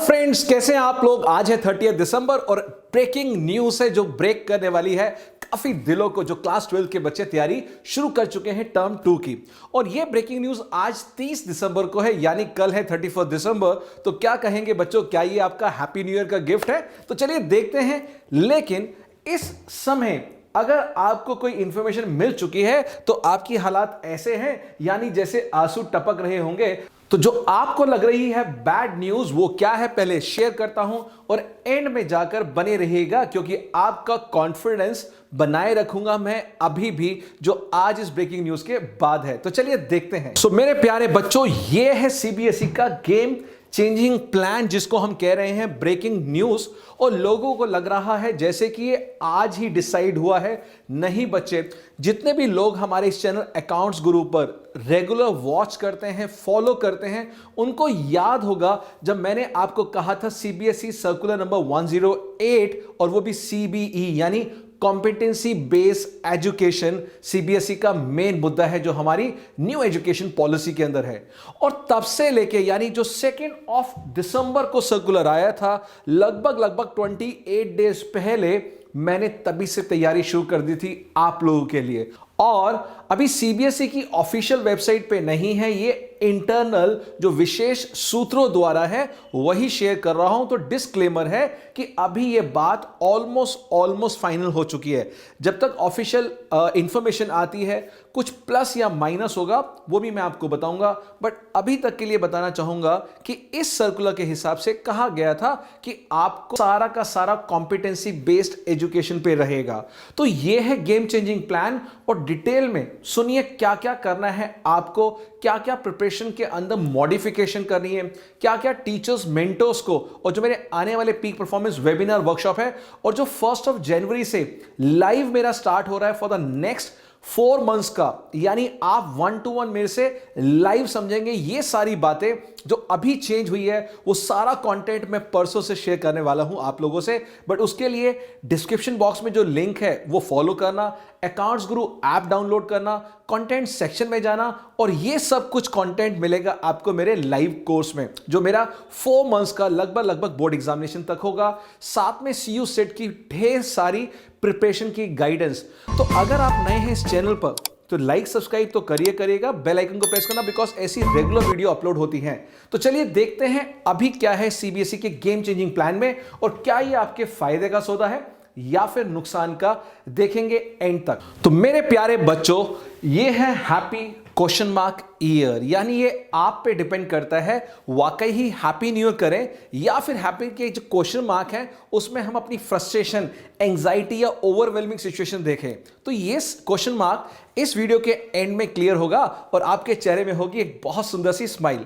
Friends, कैसे हैं आप लोग। आज है 30 दिसंबर और ब्रेकिंग न्यूज है जो ब्रेक करने वाली है काफी दिलों को। जो क्लास 12 के बच्चे तैयारी शुरू कर चुके हैं टर्म 2 की, और ये ब्रेकिंग न्यूज आज 30 दिसंबर को है, यानी कल है 31 दिसंबर। तो क्या कहेंगे बच्चों, क्या ये आपका हैप्पी न्यू ईयर का गिफ्ट है? तो चलिए देखते हैं। लेकिन इस समय अगर आपको कोई इंफॉर्मेशन मिल चुकी है तो आपकी हालात ऐसे हैं, यानी जैसे आंसू टपक रहे होंगे। तो जो आपको लग रही है बैड न्यूज वो क्या है, पहले शेयर करता हूं और एंड में जाकर बने रहिएगा, क्योंकि आपका कॉन्फिडेंस बनाए रखूंगा मैं अभी भी, जो आज इस ब्रेकिंग न्यूज के बाद है। तो चलिए देखते हैं। सो मेरे प्यारे बच्चों, ये है सीबीएसई का गेम चेंजिंग प्लान, जिसको हम कह रहे हैं ब्रेकिंग न्यूज। और लोगों को लग रहा है जैसे कि ये आज ही डिसाइड हुआ है। नहीं बच्चे, जितने भी लोग हमारे इस चैनल अकाउंट्स गुरु पर रेगुलर वॉच करते हैं, फॉलो करते हैं, उनको याद होगा जब मैंने आपको कहा था सीबीएसई सर्कुलर नंबर 108, और वो भी सीबीई यानी कॉम्पिटेंसी बेस्ड एजुकेशन सीबीएसई का मेन मुद्दा है जो हमारी न्यू एजुकेशन पॉलिसी के अंदर है। और तब से लेके यानी जो 2 दिसंबर को सर्कुलर आया था, लगभग 28 डेज पहले मैंने तभी से तैयारी शुरू कर दी थी आप लोगों के लिए। और अभी सीबीएसई की ऑफिशियल वेबसाइट पे नहीं है, ये इंटरनल जो विशेष सूत्रों द्वारा है वही शेयर कर रहा हूं। तो डिस्क्लेमर है कि अभी ये बात ऑलमोस्ट फाइनल हो चुकी है। जब तक ऑफिशियल इंफॉर्मेशन आती है, कुछ प्लस या माइनस होगा वो भी मैं आपको बताऊंगा, बट अभी तक के लिए बताना चाहूंगा कि इस सर्कुलर के हिसाब से कहा गया था कि आपको सारा का सारा कॉम्पिटेंसी बेस्ड एजुकेशन पे रहेगा। तो ये है गेम चेंजिंग प्लान, और डिटेल में सुनिए क्या क्या करना है आपको, क्या क्या प्रिपरेशन के अंदर मॉडिफिकेशन करनी है, क्या क्या टीचर्स मेंटर्स को, और जो मेरे आने वाले पीक परफॉर्मेंस वेबिनार वर्कशॉप है, और जो 1 जनवरी से लाइव मेरा स्टार्ट हो रहा है फॉर द नेक्स्ट 4 मंथ्स का, यानी आप 1-to-1 मेरे से लाइव समझेंगे। ये सारी बातें जो अभी चेंज हुई है वो सारा कंटेंट मैं परसों से शेयर करने वाला हूं आप लोगों से। बट उसके लिए डिस्क्रिप्शन बॉक्स में जो लिंक है वो फॉलो करना, अकाउंट्स गुरु ऐप डाउनलोड करना, कंटेंट सेक्शन में जाना, और ये सब कुछ कंटेंट मिलेगा आपको मेरे लाइव कोर्स में, जो मेरा 4 मंथ्स का लगभग बोर्ड एग्जामिनेशन तक होगा। साथ में सीयू सेट की ढेर सारी प्रिपरेशन की गाइडेंस। तो अगर आप नए हैं इस चैनल पर तो लाइक सब्सक्राइब तो करिएगा, बेल आइकन को प्रेस करना, बिकॉज ऐसी रेगुलर वीडियो अपलोड होती हैं। तो चलिए देखते हैं अभी क्या है सीबीएसई के गेम चेंजिंग प्लान में, और क्या ये आपके फायदे का सौदा है या फिर नुकसान का, देखेंगे एंड तक। तो मेरे प्यारे बच्चों, ये है हैप्पी क्वेश्चन मार्क ईयर, यानी ये आप पे डिपेंड करता है वाकई ही हैप्पी न्यू ईयर करें या फिर हैप्पी के जो क्वेश्चन मार्क है उसमें हम अपनी फ्रस्ट्रेशन, एंजाइटी या ओवरवेलमिंग सिचुएशन देखें। तो ये क्वेश्चन मार्क इस वीडियो के एंड में क्लियर होगा और आपके चेहरे में होगी एक बहुत सुंदर सी स्माइल।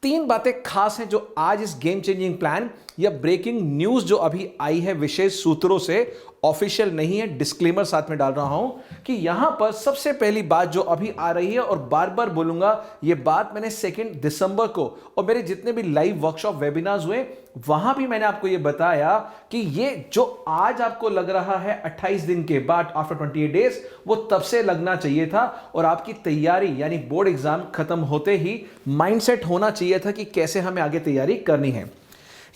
3 बातें खास हैं जो आज इस गेम चेंजिंग प्लान या ब्रेकिंग न्यूज जो अभी आई है विशेष सूत्रों से, ऑफिशियल नहीं है, डिस्क्लेमर साथ में डाल रहा हूं कि यहां पर सबसे पहली बात जो अभी आ रही है, और बार बार बोलूंगा ये बात मैंने 2 दिसंबर को और मेरे जितने भी लाइव वर्कशॉप वेबिनार्स हुए वहां भी मैंने आपको ये बताया कि ये जो आज आपको लग रहा है 28 दिन के बाद आफ्टर 28 डेज, वो तब से लगना चाहिए था। और आपकी तैयारी यानी बोर्ड एग्जाम खत्म होते ही माइंडसेट होना चाहिए था कि कैसे हमें आगे तैयारी करनी है।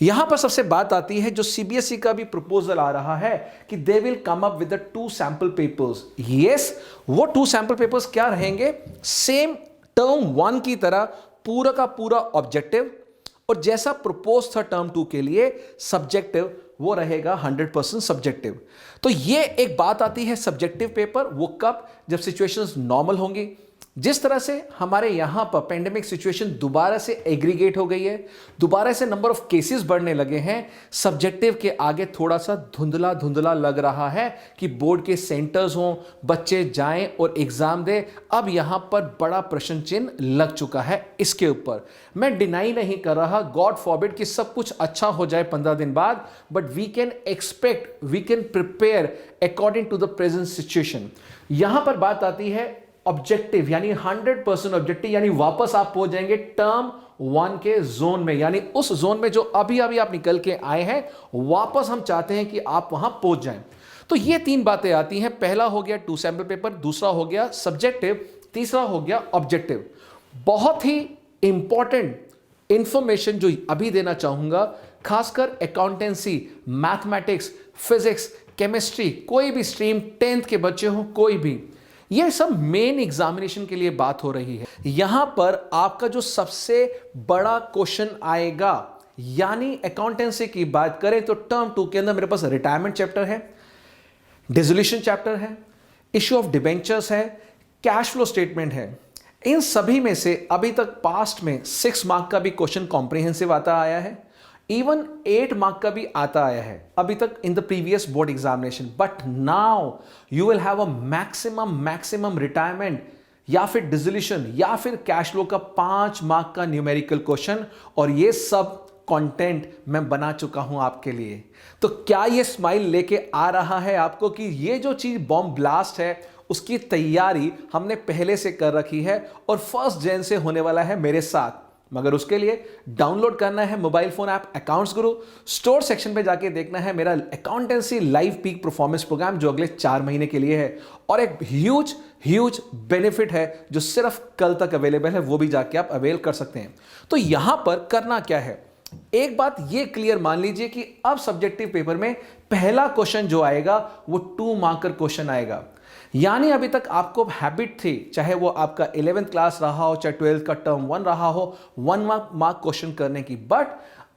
यहां पर सबसे बात आती है जो सीबीएसई का भी प्रपोजल आ रहा है कि they will come up with 2 sample papers. Yes, वो 2 सैंपल पेपर्स क्या रहेंगे? सेम टर्म 1 की तरह पूरा का पूरा ऑब्जेक्टिव, और जैसा प्रपोज था टर्म 2 के लिए सब्जेक्टिव, वो रहेगा 100% सब्जेक्टिव। तो ये एक बात आती है सब्जेक्टिव पेपर, वो कब? जब सिचुएशंस नॉर्मल होंगी। जिस तरह से हमारे यहां पर पेंडेमिक सिचुएशन दोबारा से एग्रीगेट हो गई है, दोबारा से नंबर ऑफ केसेस बढ़ने लगे हैं, सब्जेक्टिव के आगे थोड़ा सा धुंधला लग रहा है कि बोर्ड के सेंटर्स हों, बच्चे जाएं और एग्जाम दें। अब यहां पर बड़ा प्रश्न चिन्ह लग चुका है इसके ऊपर। मैं डिनाई नहीं कर रहा, गॉड फॉरबिड कि सब कुछ अच्छा हो जाए 15 दिन बाद, but we can expect, we can prepare according to the present situation. यहां पर बात आती है ऑब्जेक्टिव, यानी 100% ऑब्जेक्टिव, यानी वापस आप पहुंच जाएंगे टर्म 1 के जोन में, यानी उस जोन में जो अभी आप निकल के आए हैं, वापस हम चाहते हैं कि आप वहां पहुंच जाएं। तो ये 3 बातें आती हैं। पहला हो गया 2 सैंपल पेपर, दूसरा हो गया सब्जेक्टिव, तीसरा हो गया ऑब्जेक्टिव। बहुत ही इंपॉर्टेंट इंफॉर्मेशन जो अभी देना चाहूंगा, खासकर अकाउंटेंसी, मैथमेटिक्स, फिजिक्स, केमिस्ट्री, कोई भी स्ट्रीम, 10th के बच्चे हो, कोई भी, ये सब मेन एग्जामिनेशन के लिए बात हो रही है। यहां पर आपका जो सबसे बड़ा क्वेश्चन आएगा, यानी अकाउंटेंसी की बात करें तो टर्म 2 के अंदर मेरे पास रिटायरमेंट चैप्टर है, डिसोल्यूशन चैप्टर है, इश्यू ऑफ डिबेंचर्स है, कैश फ्लो स्टेटमेंट है। इन सभी में से अभी तक पास्ट में 6 मार्क का भी क्वेश्चन कॉम्प्रिहेंसिव आता आया है, इवन 8 मार्क का भी आता आया है अभी तक in the previous board examination. But now you will have a maximum retirement या फिर डिसोल्यूशन या फिर कैश फ्लो का 5 मार्क का न्यूमेरिकल क्वेश्चन, और ये सब कंटेंट मैं बना चुका हूं आपके लिए। तो क्या ये स्माइल लेके आ रहा है आपको कि ये जो चीज बॉम्ब ब्लास्ट है उसकी तैयारी हमने पहले से कर रखी है और 1 जनवरी से होने वाला है मेरे साथ। मगर उसके लिए डाउनलोड करना है mobile phone app accounts guru, store section पे जाके देखना है मेरा accountancy live peak performance program जो अगले 4 महीने के लिए है, और एक ह्यूज बेनिफिट है जो सिर्फ कल तक अवेलेबल है, वो भी जाके आप अवेल कर सकते हैं। तो यहां पर करना क्या है, एक बात ये क्लियर मान लीजिए कि अब सब्जेक्टिव पेपर में पहला क्वेश्चन जो आएगा वो 2 मार्कर क्वेश्चन आएगा। यानी अभी तक आपको हैबिट थी, चाहे वो आपका 11th क्लास रहा हो, चाहे 12th का टर्म 1 रहा हो, 1 मार्क क्वेश्चन करने की, बट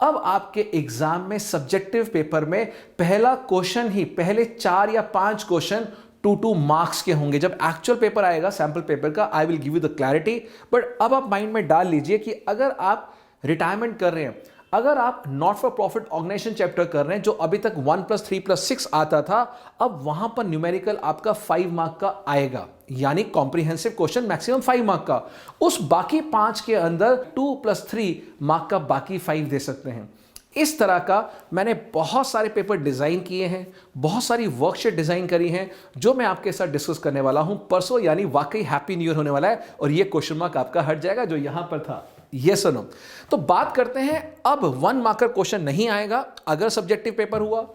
अब आपके एग्जाम में सब्जेक्टिव पेपर में पहला क्वेश्चन ही, पहले 4 या 5 क्वेश्चन 2 मार्क्स के होंगे। जब एक्चुअल पेपर आएगा सैंपल पेपर का, I will give you the clarity, but अब आप माइंड में डाल लीजिए कि अगर आप रिटायरमेंट कर रहे हैं, अगर आप not for profit organisation chapter कर रहे हैं जो अभी तक 1+3+6 आता था, अब वहां पर न्यूमेरिकल आपका 5 मार्क का आएगा, यानी कॉम्प्रिहेंसिव क्वेश्चन मैक्सिमम 5 मार्क का। उस बाकी 5 के अंदर 2+3 मार्क का बाकी 5 दे सकते हैं। इस तरह का मैंने बहुत सारे पेपर डिजाइन किए हैं, बहुत सारी वर्कशीट डिजाइन करी हैं जो मैं आपके साथ डिस्कस करने वाला हूं परसों, यानी वाकई हैप्पी न्यू ईयर होने वाला है और ये क्वेश्चन मार्क आपका हट जाएगा जो यहां पर था। यस और नो। तो बात करते हैं, अब 1 मार्कर क्वेश्चन नहीं आएगा अगर सब्जेक्टिव पेपर हुआ,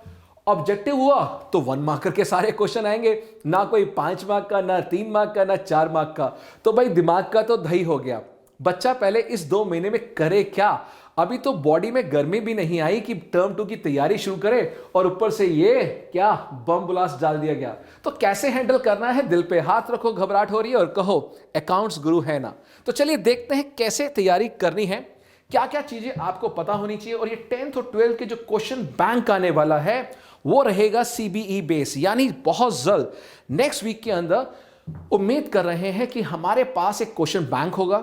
ऑब्जेक्टिव हुआ तो 1 मार्कर के सारे क्वेश्चन आएंगे, ना कोई 5 मार्क का, ना 3 मार्क का, ना 4 मार्क का। तो भाई दिमाग का तो दही हो गया। बच्चा पहले इस 2 महीने में करे क्या, अभी तो बॉडी में गर्मी भी नहीं आई कि टर्म 2 की तैयारी शुरू करे और ऊपर से ये क्या बम ब्लास्ट डाल दिया गया। तो कैसे हैंडल करना है, दिल पे हाथ रखो, घबराहट हो रही है और कहो अकाउंट्स गुरु है ना। तो चलिए देखते हैं कैसे तैयारी करनी है, क्या क्या चीजें आपको पता होनी चाहिए। और ये 10th और 12th के जो क्वेश्चन बैंक आने वाला है वो रहेगा सीबीई बेस, यानी बहुत जल्द नेक्स्ट वीक के अंदर उम्मीद कर रहे हैं कि हमारे पास एक क्वेश्चन बैंक होगा।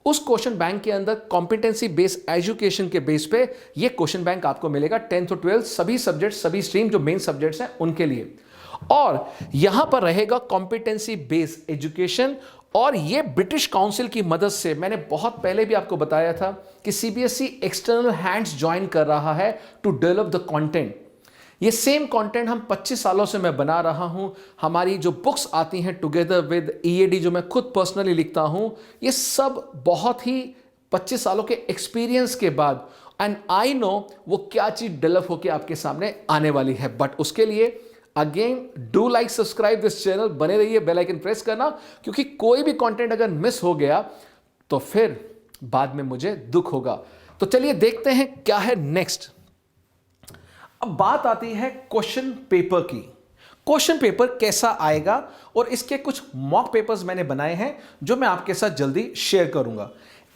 उस क्वेश्चन बैंक के अंदर कॉम्पिटेंसी बेस्ड एजुकेशन के बेस पे ये क्वेश्चन बैंक आपको मिलेगा 10th और 12th सभी सब्जेक्ट, सभी स्ट्रीम जो मेन सब्जेक्ट्स हैं उनके लिए। और यहां पर रहेगा कॉम्पिटेंसी बेस्ड एजुकेशन, और ये ब्रिटिश काउंसिल की मदद से, मैंने बहुत पहले भी आपको बताया था कि सीबीएसई एक्सटर्नल हैंड्स ज्वाइन कर रहा है टू डेवलप द कंटेंट। ये सेम कंटेंट हम 25 सालों से मैं बना रहा हूं। हमारी जो बुक्स आती हैं टुगेदर विद ईएडी जो मैं खुद पर्सनली लिखता हूं, ये सब बहुत ही 25 सालों के एक्सपीरियंस के बाद, एंड आई नो वो क्या चीज डेवलप होकर आपके सामने आने वाली है। बट उसके लिए again do like subscribe this channel, बने रहिए, बेल आइकन प्रेस करना, क्योंकि कोई भी कंटेंट अगर मिस हो गया तो फिर बाद में मुझे दुख होगा। तो चलिए देखते हैं क्या है नेक्स्ट। अब बात आती है क्वेश्चन पेपर की। क्वेश्चन पेपर कैसा आएगा और इसके कुछ मॉक पेपर्स मैंने बनाए हैं जो मैं आपके साथ जल्दी शेयर करूंगा।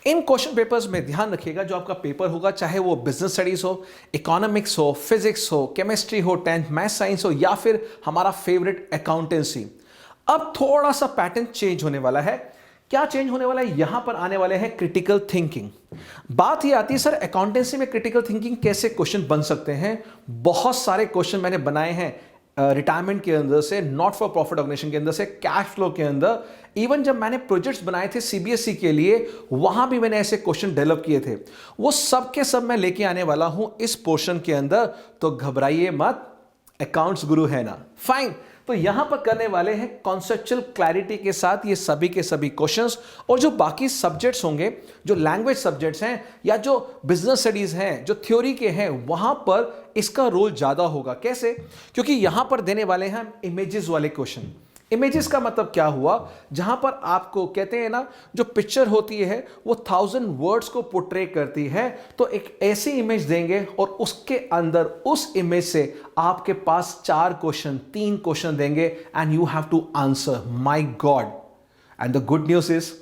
इन क्वेश्चन पेपर्स में ध्यान रखिएगा, जो आपका पेपर होगा, चाहे वो बिजनेस स्टडीज हो, इकोनॉमिक्स हो, फिजिक्स हो, केमिस्ट्री हो, 10th मैथ साइंस हो, या फिर हमारा फेवरेट अकाउंटेंसी। अब थोड़ा सा पैटर्न चेंज होने वाला है। क्या चेंज होने वाला है, यहां पर आने वाले हैं क्रिटिकल थिंकिंग। बात ये आती है सर अकाउंटेंसी में क्रिटिकल थिंकिंग कैसे क्वेश्चन बन सकते हैं। बहुत सारे क्वेश्चन मैंने बनाए हैं रिटायरमेंट के अंदर से, नॉट फॉर प्रॉफिट ऑर्गेनाइजेशन के अंदर से, कैश फ्लो के अंदर, इवन जब मैंने प्रोजेक्ट्स बनाए थे सीबीएसई के लिए वहां भी मैंने ऐसे क्वेश्चन डेवलप किए थे। वो सब के सब मैं लेके आने वाला हूं इस पोर्शन के अंदर, तो घबराइए मत, अकाउंट्स गुरु है ना। फाइन, तो यहां पर करने वाले हैं कॉन्सेप्चुअल क्लैरिटी के साथ ये सभी के सभी क्वेश्चंस, और जो बाकी सब्जेक्ट्स होंगे, जो लैंग्वेज सब्जेक्ट्स हैं या जो बिजनेस स्टडीज हैं, जो थ्योरी के हैं, वहां पर इसका रोल ज्यादा होगा। कैसे? क्योंकि यहां पर देने वाले हैं इमेजेस वाले क्वेश्चन। इमेजेस का मतलब क्या हुआ, जहां पर आपको कहते हैं ना, जो पिक्चर होती है वो 1000 वर्ड्स को पोर्ट्रे करती है, तो एक ऐसी इमेज देंगे और उसके अंदर उस इमेज से आपके पास 3 क्वेश्चन देंगे and you have to answer. My god, and the good news is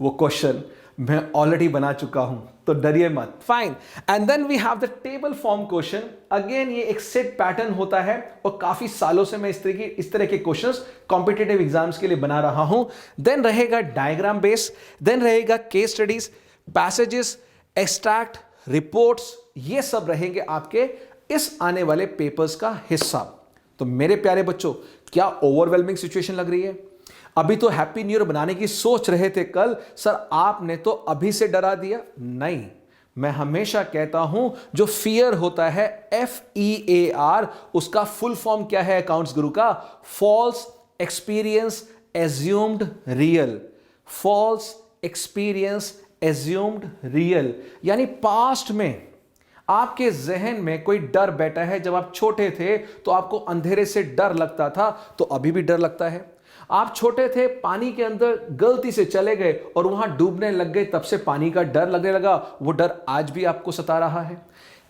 वो क्वेश्चन मैं ऑलरेडी बना चुका हूं, तो डरिए मत। Fine. And then we have the table form question. Again ये एक सेट पैटर्न होता है और काफी सालों से मैं इस तरह के क्वेश्चंस कॉम्पिटिटिव एग्जाम्स के लिए बना रहा हूं। देन रहेगा डायग्राम बेस, देन रहेगा case studies, passages, extract, reports, ये सब रहेंगे आपके इस आने वाले पेपर्स का हिस्सा। तो मेरे प्यारे बच्चों, क्या ओवरवेलमिंग सिचुएशन लग रही है? अभी तो हैप्पी न्यू ईयर बनाने की सोच रहे थे कल, सर आपने तो अभी से डरा दिया। नहीं, मैं हमेशा कहता हूं जो फियर होता है FEAR, उसका फुल फॉर्म क्या है अकाउंट्स गुरु का? False experience assumed real. False experience assumed real, यानी पास्ट में आपके जहन में कोई डर बैठा है। जब आप छोटे थे तो आपको अंधेरे से डर लगता था, तो अभी भी डर लगता है। आप छोटे थे, पानी के अंदर गलती से चले गए और वहां डूबने लग गए, तब से पानी का डर लगने लगा, वो डर आज भी आपको सता रहा है।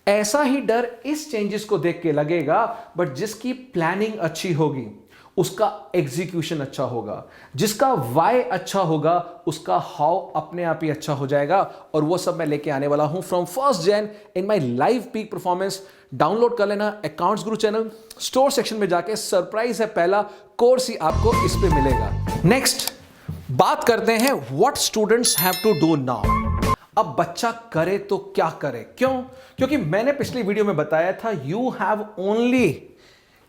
ऐसा ही डर इस चेंजेस को देख के लगेगा, बट जिसकी प्लानिंग अच्छी होगी उसका एग्जीक्यूशन अच्छा होगा, जिसका वाई अच्छा होगा उसका हाउ अपने आप ही अच्छा हो जाएगा। और वो सब मैं लेके आने वाला हूं from 1 Jan in my live peak performance. Download कर लेना अकाउंट्स गुरु चैनल, स्टोर सेक्शन में जाके सरप्राइज है, पहला कोर्स ही आपको इस पे मिलेगा। नेक्स्ट बात करते हैं what students have to do now. अब बच्चा करे तो क्या करे? क्यों? क्योंकि मैंने पिछली वीडियो में बताया था you have only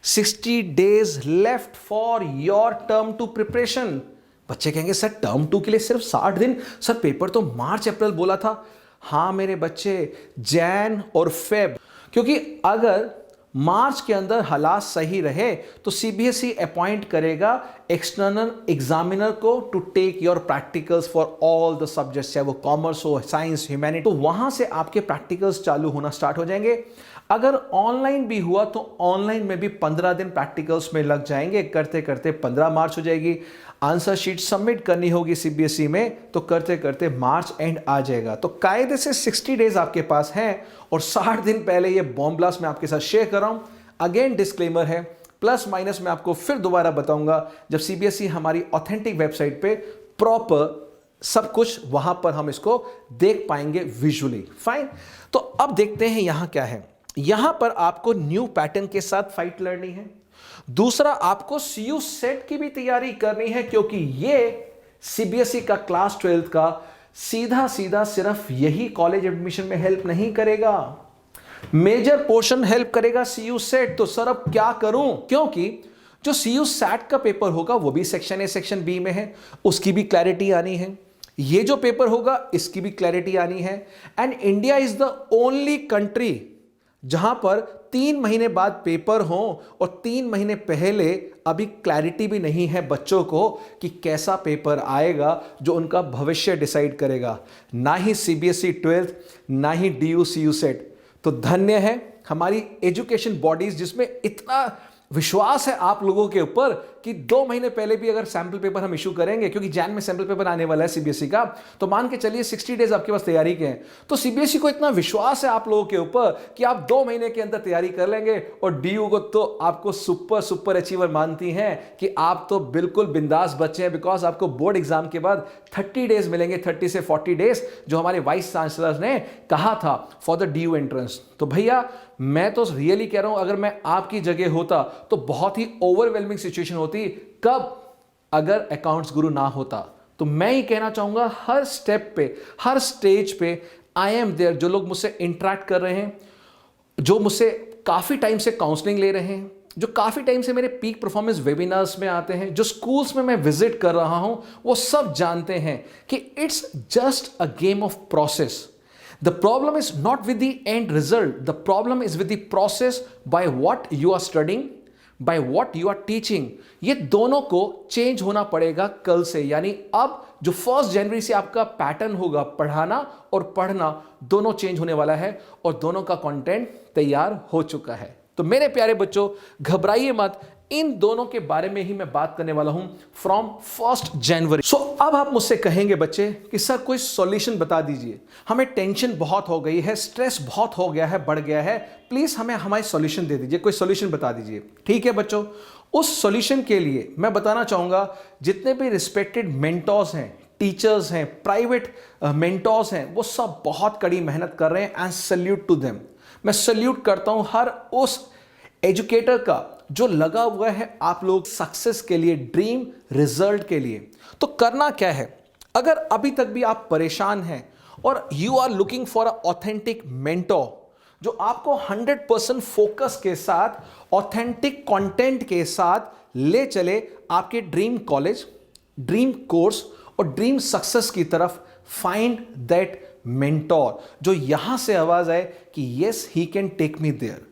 60 days left for your term 2 preparation. बच्चे कहेंगे सर टर्म 2 के लिए सिर्फ 60 दिन, सर पेपर तो मार्च अप्रैल बोला था। हां मेरे बच्चे, जैन और फेब, क्योंकि अगर मार्च के अंदर हालात सही रहे तो CBSE अपॉइंट करेगा एक्सटर्नल एग्जामिनर को to take your practicals for all the subjects, चाहे वो कॉमर्स हो, साइंस, ह्यूमैनिटी, तो वहां से आपके प्रैक्टिकल्स चालू होना स्टार्ट हो जाएंगे। अगर ऑनलाइन भी हुआ तो ऑनलाइन में भी 15 दिन प्रैक्टिकल्स में लग जाएंगे, करते करते 15 मार्च हो जाएगी। आंसर शीट सबमिट करनी होगी CBSE में, तो करते करते मार्च एंड आ जाएगा। तो कायदे से 60 डेज आपके पास हैं और 60 दिन पहले ये बॉम्ब ब्लास्ट मैं आपके साथ शेयर कर रहा हूं। अगेन डिस्क्लेमर है, प्लस माइनस मैं आपको फिर दोबारा बताऊंगा जब CBSE हमारी ऑथेंटिक वेबसाइट पे प्रॉपर सब कुछ, वहां पर हम इसको देख पाएंगे विजुअली। फाइन। तो अब देखते हैं यहां क्या है। यहां पर आपको न्यू पैटर्न के साथ फाइट लड़नी है। दूसरा, आपको CU सेट की भी तैयारी करनी है, क्योंकि ये CBSE का क्लास 12 का सीधा सीधा सिर्फ यही कॉलेज एडमिशन में हेल्प नहीं करेगा, मेजर पोर्शन हेल्प करेगा CU सेट। तो सर अब क्या करूं? क्योंकि जो CU सेट का पेपर होगा वो भी सेक्शन A सेक्शन B में है, उसकी भी क्लैरिटी आनी है। ये जो पेपर होगा इसकी भी क्लैरिटी आनी है। And India is the only country जहां पर 3 महीने बाद पेपर हो और 3 महीने पहले अभी क्लैरिटी भी नहीं है बच्चों को कि कैसा पेपर आएगा जो उनका भविष्य डिसाइड करेगा। ना ही CBSE 12th, ना ही DU CU सेट। तो धन्य है हमारी एजुकेशन बॉडीज जिसमें इतना विश्वास है आप लोगों के ऊपर कि 2 महीने पहले भी अगर सैंपल पेपर हम इशू करेंगे, क्योंकि जैन में सैंपल पेपर आने वाला है CBSE का, तो मान के चलिए 60 डेज आपके पास तैयारी के हैं। तो CBSE को इतना विश्वास है आप लोगों के ऊपर कि आप 2 महीने के अंदर तैयारी कर लेंगे। और DU को तो आपको सुपर अचीवर मानती हैं कि आप तो बिल्कुल बिंदास बच्चे हैं, बिकॉज आपको बोर्ड एग्जाम के बाद 30 डेज मिलेंगे, 30 से 40 डेज, जो हमारे वाइस चांसलर ने कहा था फॉर द DU एंट्रेंस। तो भैया मैं तो रियली कह रहा हूं, अगर मैं आपकी जगह होता तो बहुत ही ओवरवेलमिंग सिचुएशन होती। कब? अगर अकाउंट्स गुरु ना होता। तो मैं ही कहना चाहूंगा हर स्टेप पे, हर स्टेज पे आई एम देयर। जो लोग मुझसे इंटरेक्ट कर रहे हैं, जो मुझसे काफी टाइम से काउंसलिंग ले रहे हैं, जो काफी टाइम से मेरे पीक परफॉर्मेंस वेबिनार्स में आते हैं, जो स्कूल्स में मैं विजिट कर रहा हूं, वो सब जानते हैं कि it's just a game of process. The problem is not with the end result. The problem is with the process by what you are studying, by what you are teaching. ये दोनों को चेंज होना पड़ेगा कल से। यानी अब जो 1 जनवरी से आपका पैटर्न होगा, पढ़ाना और पढ़ना दोनों चेंज होने वाला है और दोनों का कंटेंट तैयार हो चुका है। तो मेरे प्यारे बच्चों घबराइए मत, इन दोनों के बारे में ही मैं बात करने वाला हूं फ्रॉम 1 जनवरी। सो अब आप मुझसे कहेंगे बच्चे कि सर कोई सॉल्यूशन बता दीजिए, हमें टेंशन बहुत हो गई है, स्ट्रेस बहुत हो गया है, बढ़ गया है, प्लीज हमें हमारी सॉल्यूशन दे दीजिए, कोई सॉल्यूशन बता दीजिए। ठीक है बच्चों, उस सॉल्यूशन के लिए मैं बताना चाहूंगा जितने भी रिस्पेक्टेड मेंटर्स हैं, टीचर्स हैं, प्राइवेट मेंटर्स हैं, वो सब बहुत कड़ी मेहनत कर रहे हैं एंड सल्यूट टू देम। मैं सल्यूट करता हूं हर उस एजुकेटर का जो लगा हुआ है आप लोग सक्सेस के लिए, ड्रीम रिजल्ट के लिए। तो करना क्या है, अगर अभी तक भी आप परेशान हैं और you are looking for a authentic mentor जो आपको 100% फोकस के साथ, ऑथेंटिक कंटेंट के साथ ले चले आपके ड्रीम कॉलेज, ड्रीम कोर्स और ड्रीम सक्सेस की तरफ, फाइंड दैट मेंटर जो यहां से आवाज आए कि yes he can take me there.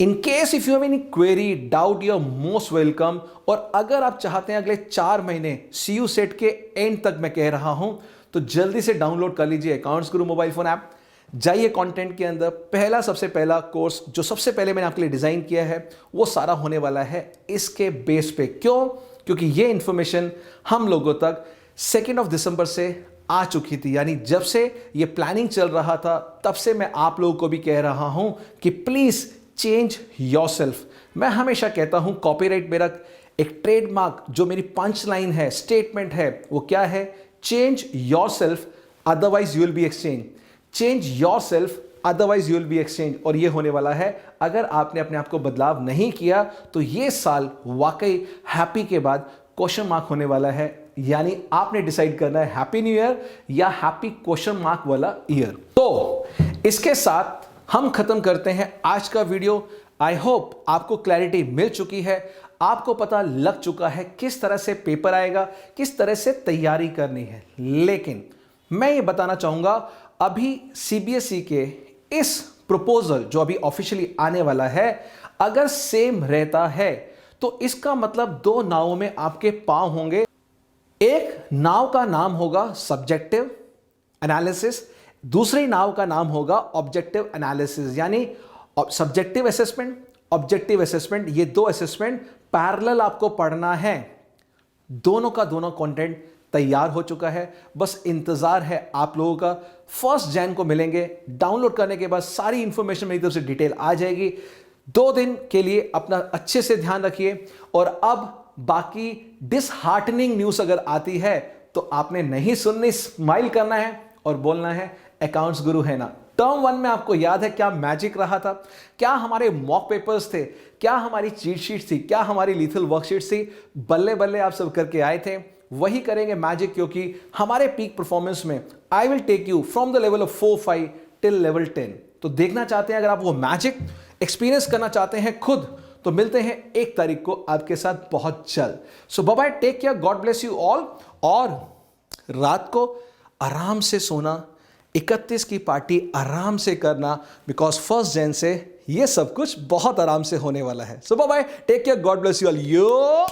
In case if you have any query, doubt, you are most welcome. और अगर आप चाहते हैं अगले 4 महीने सीयू सेट के एंड तक मैं कह रहा हूं, तो जल्दी से डाउनलोड कर लीजिए अकाउंट्स गुरु मोबाइल फोन ऐप। जाइए कंटेंट के अंदर, सबसे पहला कोर्स जो सबसे पहले मैंने आपके लिए डिजाइन किया है वो सारा होने वाला है इसके बेस पे। क्यों? क्योंकि ये इंफॉर्मेशन हम लोगों तक 2 दिसंबर से आ चुकी थी, यानी जब से ये प्लानिंग चल रहा था तब से मैं आप लोगों को भी कह रहा हूं कि प्लीज चेंज योरसेल्फ। मैं हमेशा कहता हूं कॉपीराइट मेरा एक ट्रेडमार्क, जो मेरी पंच लाइन है, स्टेटमेंट है, वो क्या है? Change yourself otherwise you will be exchange. Change yourself otherwise you will be exchange. और ये होने वाला है, अगर आपने अपने आप को बदलाव नहीं किया तो ये साल वाकई हैप्पी के बाद क्वेश्चन मार्क होने वाला है। यानी आपने डिसाइड करना है हैप्पी न्यू ईयर या हैप्पी क्वेश्चन मार्क वाला ईयर। तो इसके साथ हम खत्म करते हैं आज का वीडियो। आई होप आपको क्लैरिटी मिल चुकी है, आपको पता लग चुका है किस तरह से पेपर आएगा, किस तरह से तैयारी करनी है। लेकिन मैं ये बताना चाहूंगा, अभी सीबीएसई के इस प्रपोजल जो अभी ऑफिशियली आने वाला है, अगर सेम रहता है तो इसका मतलब 2 नावों में आपके पांव होंगे। एक नाव का नाम होगा सब्जेक्टिव एनालिसिस, दूसरी नाव का नाम होगा ऑब्जेक्टिव एनालिसिस। यानी सब्जेक्टिव असेसमेंट, ऑब्जेक्टिव असेसमेंट, ये 2 असेसमेंट पैरेलल आपको पढ़ना है। दोनों का दोनों कंटेंट तैयार हो चुका है, बस इंतजार है आप लोगों का। 1 जैन को मिलेंगे, डाउनलोड करने के बाद सारी इंफॉर्मेशन मेरी तरफ से डिटेल आ जाएगी। 2 दिन के लिए अपना अच्छे से ध्यान रखिए। और अब बाकी डिसहार्टनिंग न्यूज़ अगर आती है तो आपने नहीं सुननी, स्माइल करना है और बोलना है अकाउंट्स गुरु है ना। टर्म 1 में आपको याद है क्या मैजिक रहा था? क्या हमारे मॉक पेपर्स थे, क्या हमारी चीट शीट थी, क्या हमारी लीथल वर्कशीट थी? बल्ले बल्ले आप सब करके आए थे, वही करेंगे मैजिक। क्योंकि हमारे पीक परफॉर्मेंस में I will take you from the level of 4-5 till level 10। तो देखना चाहते हैं, अगर आप वो मैजिक एक्सपीरियंस करना चाहते हैं खुद, तो मिलते हैं 1 तारीख को आपके साथ बहुत जल्द। So bye bye, take care, God bless you all. और रात को आराम से सोना, 31 की पार्टी आराम से करना, बिकॉज 1 जैन से ये सब कुछ बहुत आराम से होने वाला है। So bye bye, take care, God bless you all. Yo